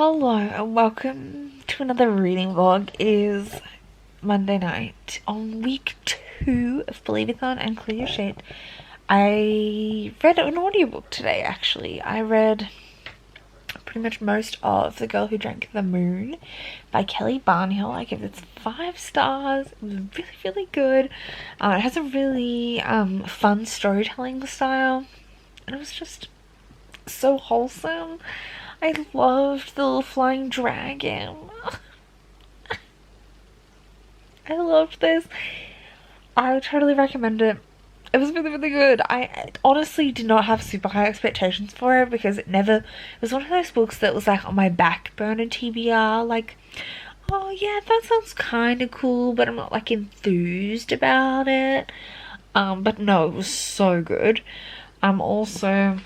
Hello and welcome to another reading vlog. It is Monday night on week 2 of Believe-A-Thon and Clear Your Shit. I read an audiobook today actually. I read pretty much most of The Girl Who Drank the Moon by Kelly Barnhill. I give it 5 stars. It was really good. It has a really fun storytelling style and it was just so wholesome. I loved the little flying dragon. I loved this. I totally recommend it. It was really good. I honestly did not have super high expectations for it because it was one of those books that was like on my back burner TBR, like, oh yeah, that sounds kind of cool, but I'm not like enthused about it. But no, it was so good. I'm also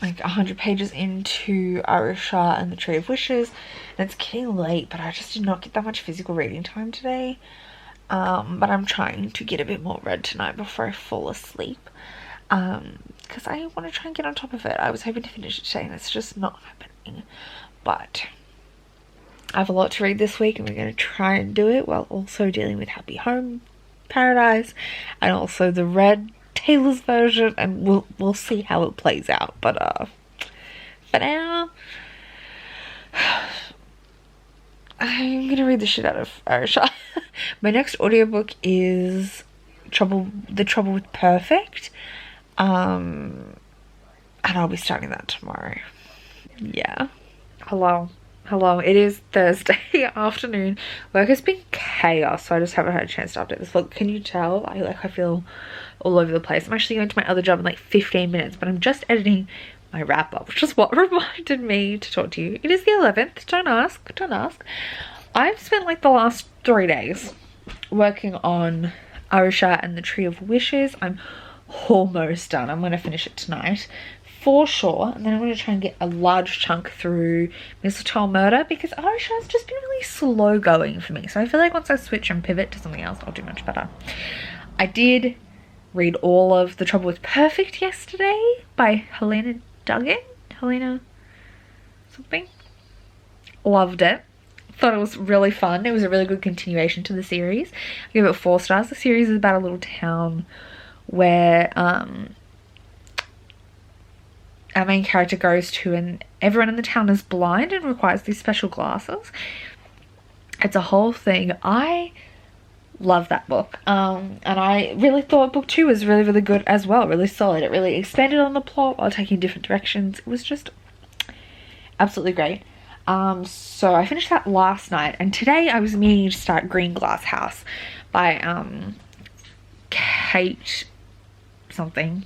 like 100 pages into Arisha and the Tree of Wishes, and it's getting late, but I just did not get that much physical reading time today. But I'm trying to get a bit more read tonight before I fall asleep, because I want to try and get on top of it. I was hoping to finish it today and it's just not happening, but I have a lot to read this week and we're going to try and do it while also dealing with Happy Home Paradise and also the Red Taylor's version, and we'll see how it plays out. But for now, I'm gonna read the shit out of Arisha. My next audiobook is The Trouble with Perfect, and I'll be starting that tomorrow. Yeah. Hello, it is Thursday afternoon. Work has been chaos, so I just haven't had a chance to update this vlog. Can you tell? I feel all over the place. I'm actually going to my other job in like 15 minutes, but I'm just editing my wrap up, which is what reminded me to talk to you. It is the 11th. Don't ask. I've spent like the last 3 days working on Arisha and the Tree of Wishes. I'm almost done. I'm going to finish it tonight for sure, and then I'm going to try and get a large chunk through Mistletoe Murder because Arisha has just been really slow going for me. So I feel like once I switch and pivot to something else, I'll do much better. I did read all of The Trouble with Perfect yesterday by Helena Duggan. Helena something. Loved it. Thought it was really fun. It was a really good continuation to the series. I give it 4 stars. The series is about a little town where our main character goes to, and everyone in the town is blind and requires these special glasses. It's a whole thing. I love that book, and I really thought book 2 was really good as well. Really solid. It really expanded on the plot while taking different directions. It was just absolutely great. So I finished that last night, and today I was meaning to start Green Glass House by Kate something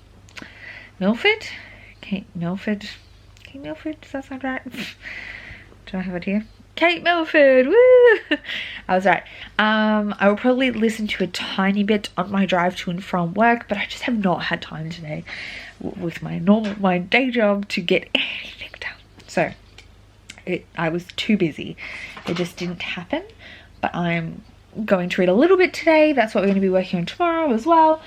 Milford. Kate Milford, does that sound right? Do I have it here? Kate Milford, woo! I was right. I will probably listen to a tiny bit on my drive to and from work, but I just have not had time today with my day job to get anything done. So I was too busy. It just didn't happen, but I'm going to read a little bit today. That's what we're going to be working on tomorrow as well.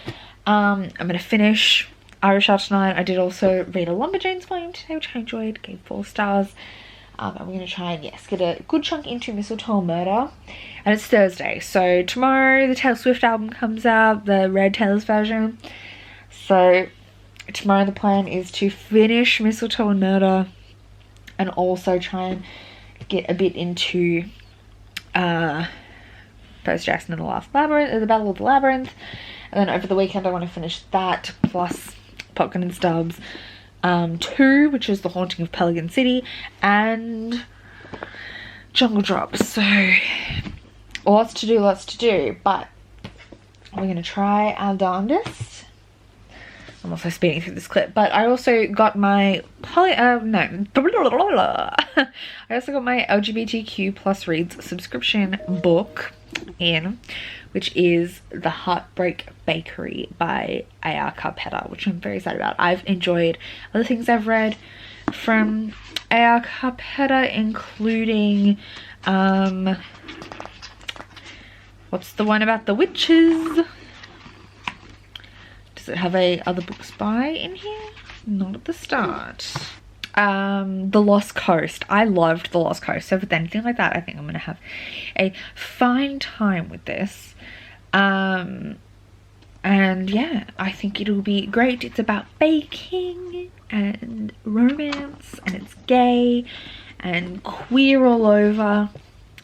I'm going to finish Arisha tonight. I did also read a Lumberjanes volume today, which I enjoyed, gave 4 stars. I'm going to try and, yes, get a good chunk into Mistletoe Murder. And it's Thursday, so tomorrow the Taylor Swift album comes out, the Red Taylor's version. So tomorrow the plan is to finish Mistletoe Murder and also try and get a bit into Percy Jackson and the Last Labyrinth, the Battle of the Labyrinth. And then over the weekend I want to finish that, plus Popcorn and Stubbs 2, which is The Haunting of Pelican City, and Jungle Drop. So lots to do, but we're going to try our darndest. I'm also speeding through this clip, but I also got my I also got my LGBTQ plus reads subscription book in, which is The Heartbreak Bakery by A.R. Carpenter, which I'm very excited about. I've enjoyed other things I've read from A.R. Carpenter, including what's the one about the witches? Does it have other books by in here? Not at the start. The Lost Coast. I loved The Lost Coast. So with anything like that, I think I'm going to have a fine time with this. And yeah, I think it'll be great. It's about baking and romance, and it's gay and queer all over.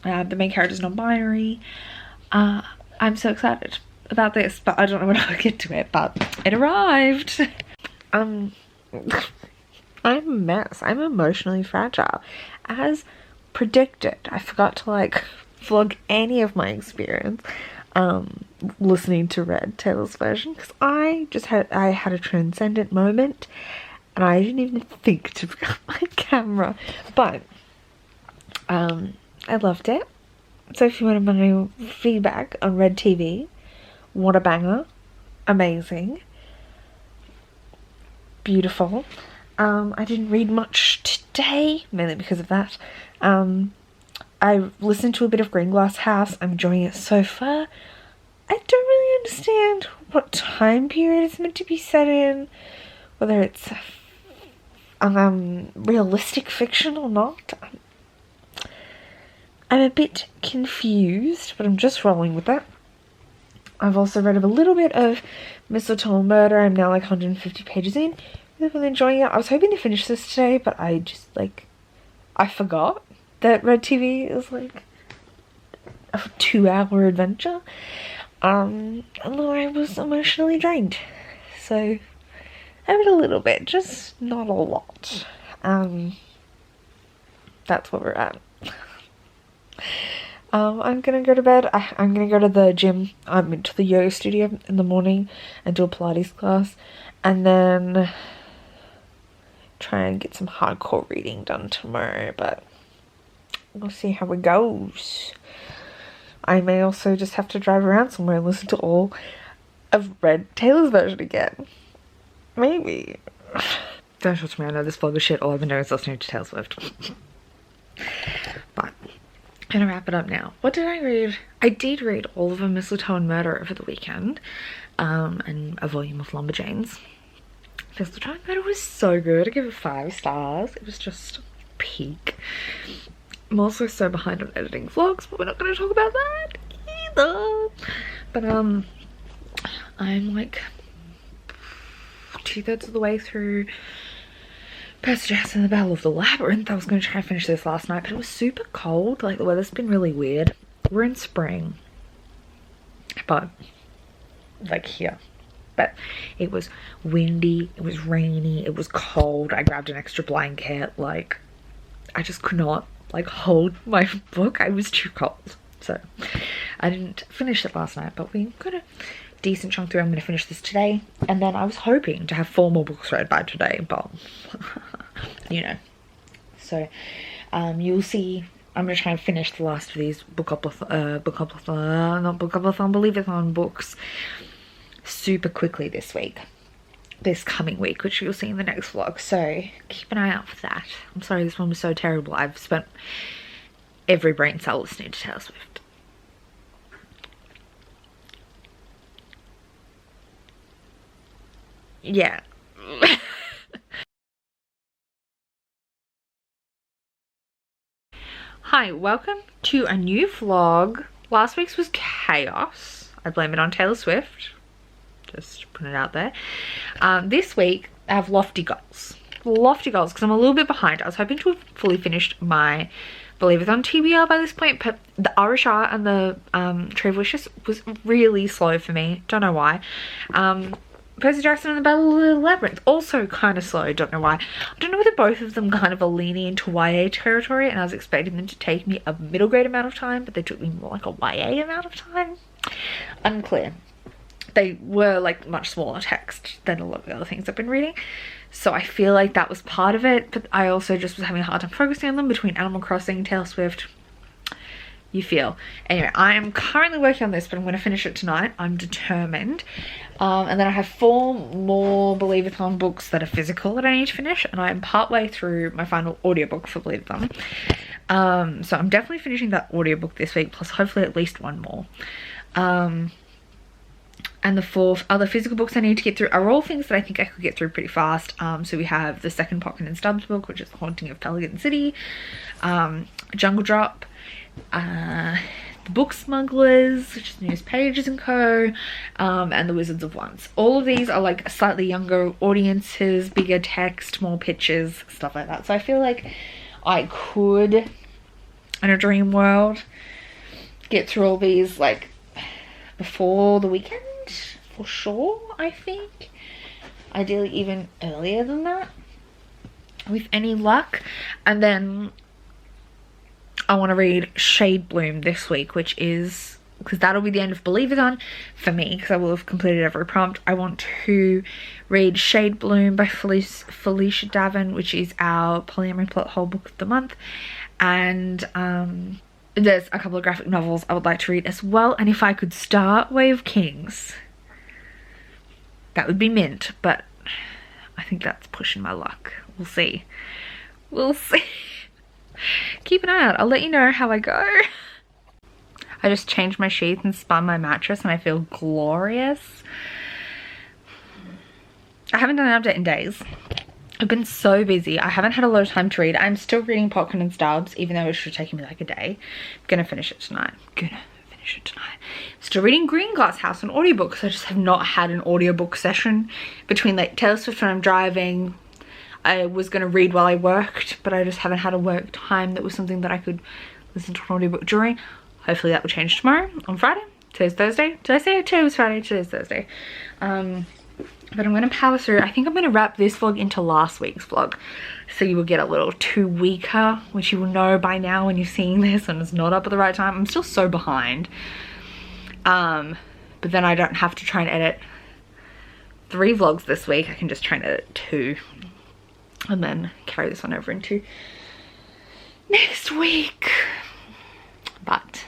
The main character's non-binary. I'm so excited about this, but I don't know when I'll get to it, but it arrived. I'm a mess. I'm emotionally fragile. As predicted, I forgot to like vlog any of my experience listening to Red Taylor's version, because I had a transcendent moment and I didn't even think to pick up my camera, but I loved it. So if you want my feedback on Red TV, what a banger, amazing, beautiful. I didn't read much today, mainly because of that. I listened to a bit of Green Glass House. I'm enjoying it so far. I don't really understand what time period it's meant to be set in, whether it's realistic fiction or not. I'm a bit confused, but I'm just rolling with that. I've also read a little bit of Mistletoe Murder. I'm now like 150 pages in. Really enjoying it. I was hoping to finish this today, but I just I forgot that Red TV is like a 2-hour adventure. And I was emotionally drained. So I read a little bit, just not a lot. That's where we're at. I'm gonna go to bed. I'm gonna go to the gym, to the yoga studio in the morning and do a Pilates class, and then try and get some hardcore reading done tomorrow, but we'll see how it goes. I may also just have to drive around somewhere and listen to all of Red Taylor's version again. Maybe. Don't talk to me, I know this vlog is shit. All I've been doing is listening to Taylor Swift. But I'm gonna wrap it up now. What did I read? I did read all of A Mistletoe and Murder over the weekend, and a volume of Lumberjanes. Mistletoe and Murder was so good. I give it 5 stars. It was just peak. I'm also so behind on editing vlogs, but we're not going to talk about that either. But I'm like 2/3 of the way through Percy Jackson and the Battle of the Labyrinth. I was going to try and finish this last night, but it was super cold. Like, the weather's been really weird. We're in spring, but like here. But it was windy, it was rainy, it was cold. I grabbed an extra blanket. Like, I just could not like hold my book. I was too cold. So I didn't finish it last night, but we got a decent chunk through. I'm going to finish this today, and then I was hoping to have 4 more books read by today, but you know. So you'll see. I'm going to try and finish the last of these Believeathon books super quickly this coming week, which you'll see in the next vlog, so keep an eye out for that. I'm sorry this one was so terrible. I've spent every brain cell listening to Taylor Swift. Yeah. Hi, welcome to a new vlog. Last week's was chaos. I blame it on Taylor Swift. Just put it out there. This week I have lofty goals because I'm a little bit behind. I was hoping to have fully finished my Believeathon TBR by this point, but the Arisha and the Tree of Wishes was really slow for me. Don't know why. Percy Jackson and the Battle of the Labyrinth also kind of slow. Don't know why. I don't know whether both of them kind of are leaning into YA territory, and I was expecting them to take me a middle grade amount of time, but they took me more like a YA amount of time. Unclear. They were like much smaller text than a lot of the other things I've been reading, so I feel like that was part of it, but I also just was having a hard time focusing on them between Animal Crossing, Taylor Swift. You feel. Anyway, I am currently working on this, but I'm going to finish it tonight. I'm determined. And then I have 4 more Believeathon books that are physical that I need to finish, and I'm partway through my final audiobook for Believeathon. So I'm definitely finishing that audiobook this week, plus hopefully at least 1 more. and the 4 other physical books I need to get through are all things that I think I could get through pretty fast. So we have the second Pocken and Stubbs book, which is The Haunting of Pelican City, Jungle Drop, The Book Smugglers, which is News Pages and Co, and The Wizards of Once. All of these are like slightly younger audiences, bigger text, more pictures, stuff like that. So I feel like I could, in a dream world, get through all these like before the weekend for sure. I think ideally even earlier than that with any luck. And then I want to read Shade Bloom this week, which is because that'll be the end of Believathon for me, because I will have completed every prompt. I want to read Shade Bloom by Felicia Davin, which is our polyamory plot hole book of the month. And there's a couple of graphic novels I would like to read as well. And if I could start Way of Kings, that would be mint, but I think that's pushing my luck. We'll see. We'll see. Keep an eye out. I'll let you know how I go. I just changed my sheets and spun my mattress and I feel glorious. I haven't done an update in days. I've been so busy. I haven't had a lot of time to read. I'm still reading Pocken and Stubbs, even though it should take me like a day. I'm gonna finish it tonight. Still reading Green Glass House on audiobook, because I just have not had an audiobook session between like Taylor Swift when I'm driving. I was going to read while I worked, but I just haven't had a work time that was something that I could listen to an audiobook during. Hopefully that will change tomorrow on Friday. Today's Thursday. Did I say today was Friday? Today's Thursday. But I'm going to power through. I think I'm going to wrap this vlog into last week's vlog, so you will get a little 2 weeker, which you will know by now when you're seeing this and it's not up at the right time. I'm still so behind. But then I don't have to try and edit 3 vlogs this week. I can just try and edit 2 and then carry this one over into next week. But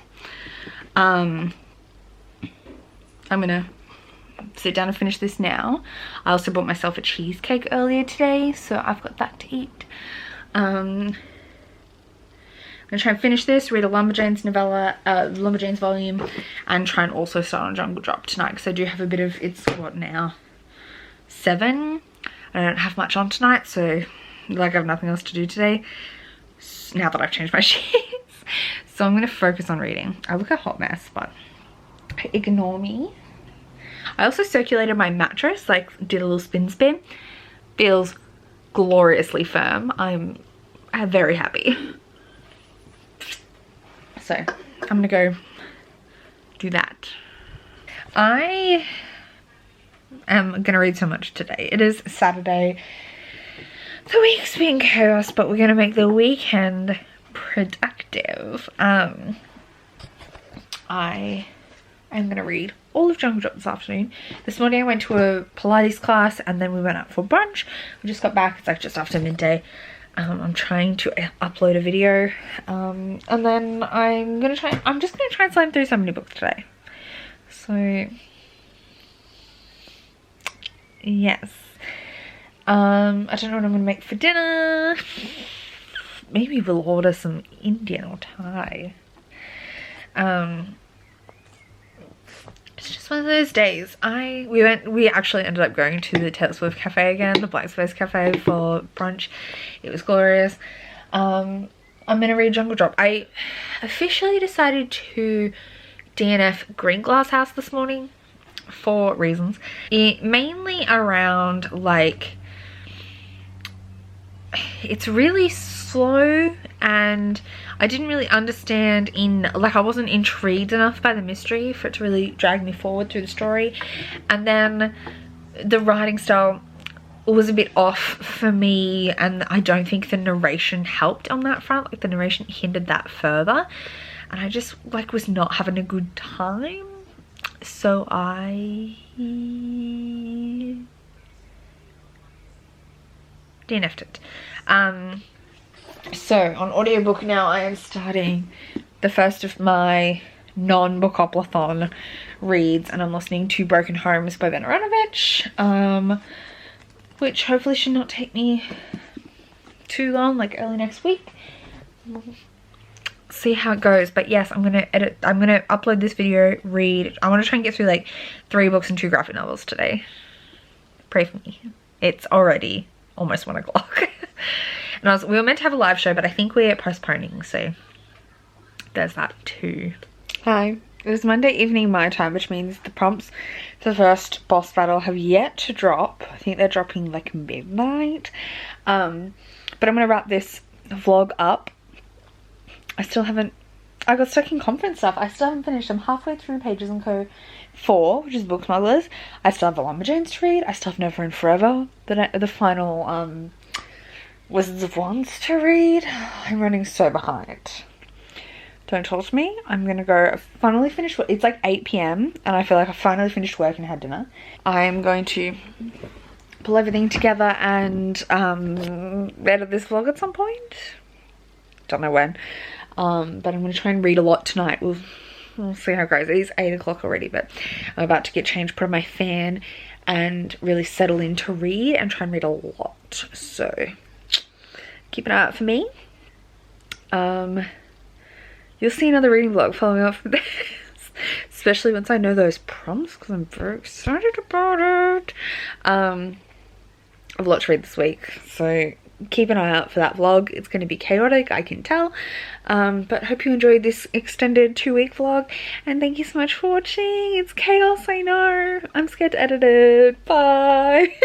I'm gonna sit down and finish this now. I also bought myself a cheesecake earlier today, so I've got that to eat. I'm gonna try and finish this, read a Lumberjanes novella, Lumberjanes volume, and try and also start on Jungle Drop tonight, because I do have a bit of, it's what now, 7? I don't have much on tonight, so like I have nothing else to do today now that I've changed my sheets. So I'm gonna focus on reading. I look a hot mess, but ignore me. I also circulated my mattress, like did a little spin. Feels gloriously firm. I'm very happy. So I'm gonna go do that. I am gonna read so much today. It is Saturday. The week's been chaos, but we're gonna make the weekend productive. I am gonna read all of Jungle Drop this afternoon. This morning I went to a Pilates class and then we went out for brunch. We just got back, it's like just after midday. I'm trying to upload a video, and then I'm just gonna try and slam through so many books today. So yes, I don't know what I'm gonna make for dinner. Maybe we'll order some Indian or Thai. It's just one of those days. We actually ended up going to the Taylor Swift cafe again, the Black Space cafe, for brunch. It was glorious. I'm gonna read Jungle Drop. I officially decided to DNF Green Glass House this morning for reasons. Mainly around like, it's really slow and I didn't really understand I wasn't intrigued enough by the mystery for it to really drag me forward through the story. And then the writing style was a bit off for me, and I don't think the narration helped on that front. Like the narration hindered that further, and I just like was not having a good time. So I DNF'd it. So on audiobook now I am starting the first of my non-Bookoplathon reads, and I'm listening to Broken Homes by Ben Aronovich, which hopefully should not take me too long, like early next week. see how it goes. But yes, I'm gonna upload this video, read. I want to try and get through like 3 books and 2 graphic novels today. Pray for me. It's already almost 1 o'clock. And we were meant to have a live show, but I think we're postponing, so there's that too. Hi, it is Monday evening my time, which means the prompts for the first boss battle have yet to drop. I think they're dropping like midnight. But I'm gonna wrap this vlog up. I got stuck in conference stuff. I still haven't finished. I'm halfway through Pages & Co. 4, which is Book Smugglers. I still have Alama Jones to read. I still have Never and Forever, the final Wizards of Wands to read. I'm running so behind. Don't talk to me. I'm gonna go. I finally finished. It's like 8 p.m. and I feel like I finally finished work and had dinner. I'm going to pull everything together and edit this vlog at some point. Don't know when. But I'm going to try and read a lot tonight. We'll see how it goes. It is 8 o'clock already, but I'm about to get changed, put on my fan, and really settle in to read and try and read a lot. So keep an eye out for me. You'll see another reading vlog following up from this, especially once I know those prompts, because I'm very excited about it. I've a lot to read this week, so keep an eye out for that vlog. It's going to be chaotic, I can tell, but hope you enjoyed this extended 2-week vlog, and thank you so much for watching. It's chaos, I know. I'm scared to edit it. Bye.